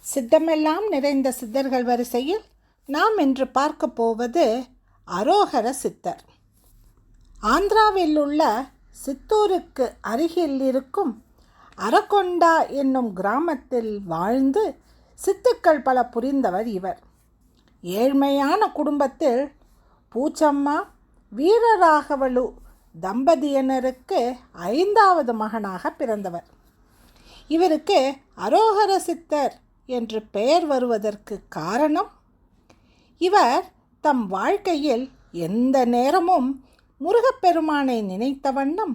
சித்தமெல்லாம் நிறைந்த சித்தர்கள் வரிசையில் நாம் இன்று பார்க்க போவது அரோகர சித்தர். ஆந்திராவில் உள்ள சித்தூருக்கு அருகில் இருக்கும் அரகொண்டா என்னும் கிராமத்தில் வாழ்ந்து சித்துக்கள் பல புரிந்தவர் இவர். ஏழ்மையான குடும்பத்தில் பூச்சம்மா வீரராகவலு தம்பதியினருக்கு 5வது மகனாக பிறந்தவர். இவருக்கு அரோகர சித்தர் என்று பெயர் வருவதற்கு காரணம், இவர் தம் வாழ்க்கையில் எந்த நேரமும் முருகப்பெருமானை நினைத்த வண்ணம்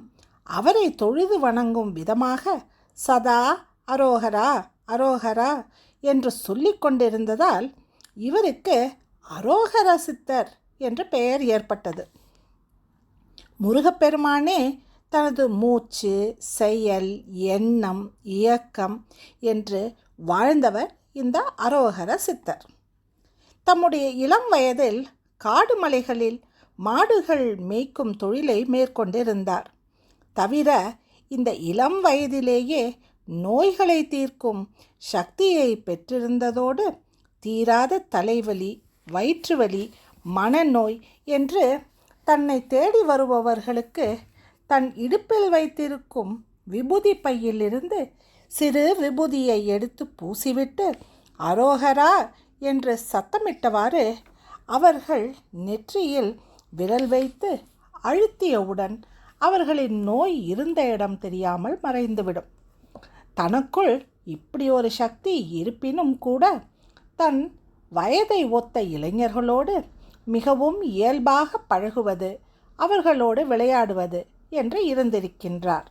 அவரை தொழுது வணங்கும் விதமாக சதா அரோகரா அரோகரா என்று சொல்லிக் கொண்டிருந்ததால் இவருக்கு அரோகர சித்தர் என்ற பெயர் ஏற்பட்டது. முருகப்பெருமானே தனது மூச்சு, செயல், எண்ணம், இயக்கம் என்று வாழ்ந்தவர் இந்த அரோகர சித்தர். தம்முடைய இளம் வயதில் காடு மலைகளில் மாடுகள் மேய்க்கும் தொழிலை மேற்கொண்டிருந்தார். தவிர இந்த இளம் வயதிலேயே நோய்களை தீர்க்கும் சக்தியை பெற்றிருந்ததோடு தீராத தலைவலி, வயிற்றுவலி, மனநோய் என்று தன்னை தேடி வருபவர்களுக்கு தன் இடுப்பில் வைத்திருக்கும் விபூதி பையிலிருந்து சிறு விபூதியை எடுத்து பூசிவிட்டு அரோகரா என்று சத்தமிட்டவாறு அவர்கள் நெற்றியில் விரல் வைத்து அழுத்தியவுடன் அவர்களின் நோய் இருந்த இடம் தெரியாமல் மறைந்துவிடும். தனக்குள் இப்படி ஒரு சக்தி இருப்பினும் கூட தன் வயதை ஒத்த இளைஞர்களோடு மிகவும் இயல்பாக பழகுவது, அவர்களோடு விளையாடுவது என்று இருந்திருக்கின்றார்.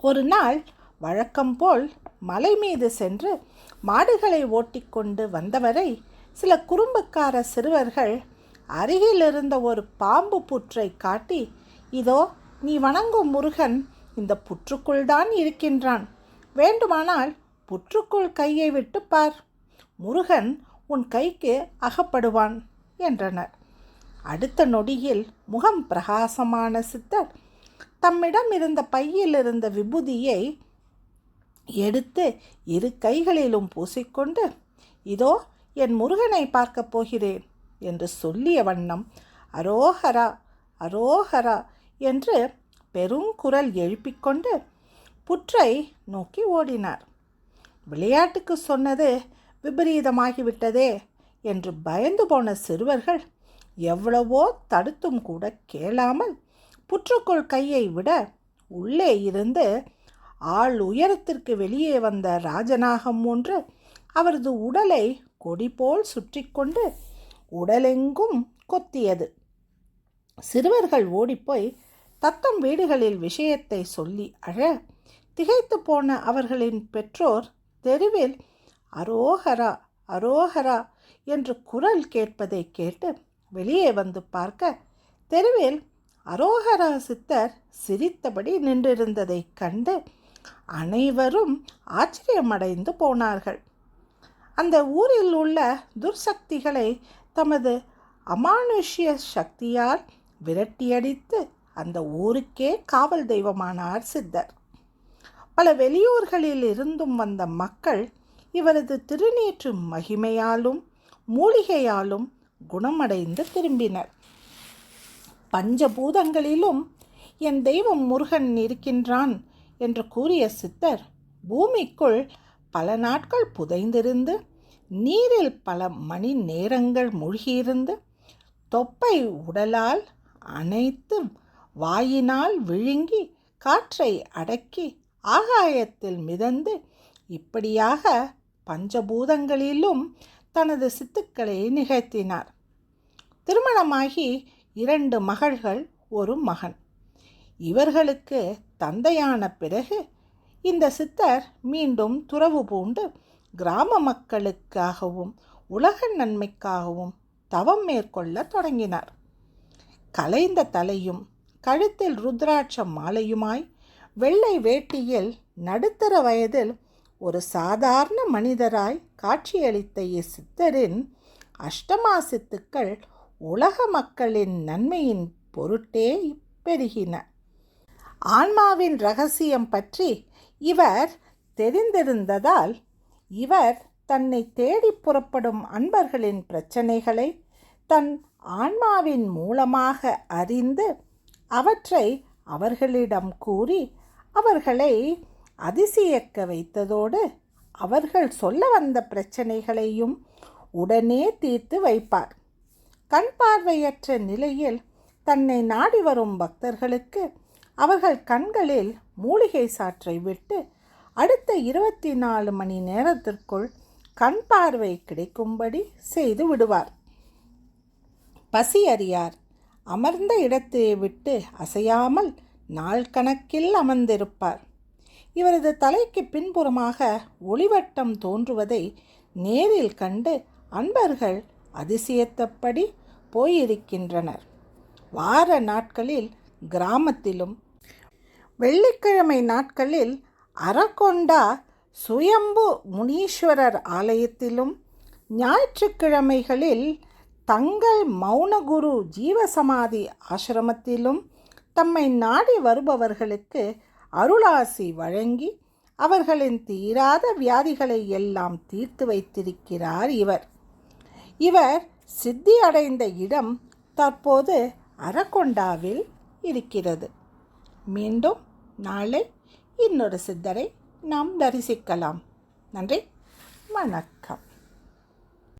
ஒரு நாள் வழக்கம் போல் மலை மீது சென்று மாடுகளை ஓட்டிக்கொண்டு வந்தவரை சில குறும்புக்கார சிறுவர்கள் அருகில் இருந்த ஒரு பாம்பு புற்றை காட்டி, இதோ நீ வணங்கும் முருகன் இந்த புற்றுக்குள் தான் இருக்கின்றான், வேண்டுமானால் புற்றுக்குள் கையை விட்டு பார், முருகன் உன் கைக்கு அகப்படுவான் என்றனர். அடுத்த நொடியில் முகம் பிரகாசமான சித்தர் தம்மிடம் இருந்த பையில் இருந்த விபூதியை எடுத்து இரு கைகளிலும் பூசிக்கொண்டு, இதோ என் முருகனை பார்க்கப் போகிறேன் என்று சொல்லிய வண்ணம் அரோகரா அரோகரா என்று பெருங்குரல் எழுப்பிக்கொண்டு புற்றை நோக்கி ஓடினார். விளையாட்டுக்கு சொன்னது விபரீதமாகிவிட்டதே என்று பயந்து போன சிறுவர்கள் எவ்வளவோ தடுத்தும் கூட கேளாமல் புற்றுக்குள் கையை விட உள்ளே இருந்து ஆள் உயரத்திற்கு வெளியே வந்த ராஜநாகம் ஒன்று அவரது உடலை கொடி போல் சுற்றி கொண்டு உடலெங்கும் கொத்தியது. சிறுவர்கள் ஓடிப்போய் தத்தம் வீடுகளில் விஷயத்தை சொல்லி அழ, திகைத்து போன அவர்களின் பெற்றோர் தெருவில் அரோகரா அரோகரா என்று குரல் கேட்பதை கேட்டு வெளியே வந்து பார்க்க, தெருவில் அரோகரா சித்தர் சிரித்தபடி நின்றிருந்ததை கண்டு அனைவரும் ஆச்சரியமடைந்து போனார்கள். அந்த ஊரில் உள்ள துர்சக்திகளை தமது அமானுஷ்ய சக்தியால் விரட்டியடித்து அந்த ஊருக்கே காவல் தெய்வமானார் சித்தர். பல வெளியூர்களில் இருந்தும் வந்த மக்கள் இவரது திருநீற்று மகிமையாலும் மூலிகையாலும் குணமடைந்து திரும்பினர். பஞ்சபூதங்களிலும் என் தெய்வம் முருகன் இருக்கின்றான் என்று கூறிய சித்தர் பூமிக்குள் பல நாட்கள் புதைந்திருந்து நீரில் பல மணி நேரங்கள் மூழ்கியிருந்து தொப்பை உடலால் அனைத்து வாயினால் விழுங்கி காற்றை அடக்கி ஆகாயத்தில் மிதந்து இப்படியாக பஞ்சபூதங்களிலும் தனது சித்துக்களை நிகழ்த்தினார். திருமணமாகி 2 மகள்கள், ஒரு மகன். இவர்களுக்கு தந்தையான பிறகு இந்த சித்தர் மீண்டும் துறவு பூண்டு கிராம மக்களுக்காகவும் உலக நன்மைக்காகவும் தவம் மேற்கொள்ள தொடங்கினார். கலைந்த தலையும் கழுத்தில் ருத்ராட்ச மாலையுமாய் வெள்ளை வேட்டியில் நடுத்தர வயதில் ஒரு சாதாரண மனிதராய் காட்சியளித்த இச்சித்தரின் அஷ்டமா சித்துக்கள் உலக மக்களின் நன்மையின் பொருட்டே பெருகின. ஆன்மாவின் இரகசியம் பற்றி இவர் தெரிந்திருந்ததால் இவர் தன்னை தேடி புறப்படும் அன்பர்களின் பிரச்சனைகளை தன் ஆன்மாவின் மூலமாக அறிந்து அவற்றை அவர்களிடம் கூறி அவர்களை அதிசயிக்க வைத்ததோடு அவர்கள் சொல்ல வந்த பிரச்சனைகளையும் உடனே தீர்த்து வைப்பார். கண் பார்வையற்ற நிலையில் தன்னை நாடி வரும் பக்தர்களுக்கு அவர்கள் கண்களில் மூலிகை சாற்றை விட்டு அடுத்த 24 மணி நேரத்திற்குள் கண் பார்வை கிடைக்கும்படி செய்து விடுவார். பசி அறியார். அமர்ந்த இடத்தை விட்டு அசையாமல் நாள் கணக்கில் அமர்ந்திருப்பார். இவரது தலைக்கு பின்புறமாக ஒளிவட்டம் தோன்றுவதை நேரில் கண்டு அன்பர்கள் அதிசயத்தப்படி போயிருக்கின்றனர். வார நாட்களில் கிராமத்திலும் வெள்ளிக்கிழமை நாட்களில் அரக்கொண்டா சுயம்பு முனீஸ்வரர் ஆலயத்திலும் ஞாயிற்றுக்கிழமைகளில் தங்கள் மௌனகுரு ஜீவசமாதி ஆசிரமத்திலும் தம்மை நாடி வருபவர்களுக்கு அருளாசி வழங்கி அவர்களின் தீராத வியாதிகளை எல்லாம் தீர்த்து வைத்திருக்கிறார் இவர். இவர் சித்தி அடைந்த இடம் தற்போது அரக்கொண்டாவில் இருக்கிறது. மீண்டும் நாளை இன்னொரு சித்தரை நாம் தரிசிக்கலாம். நன்றி, வணக்கம்.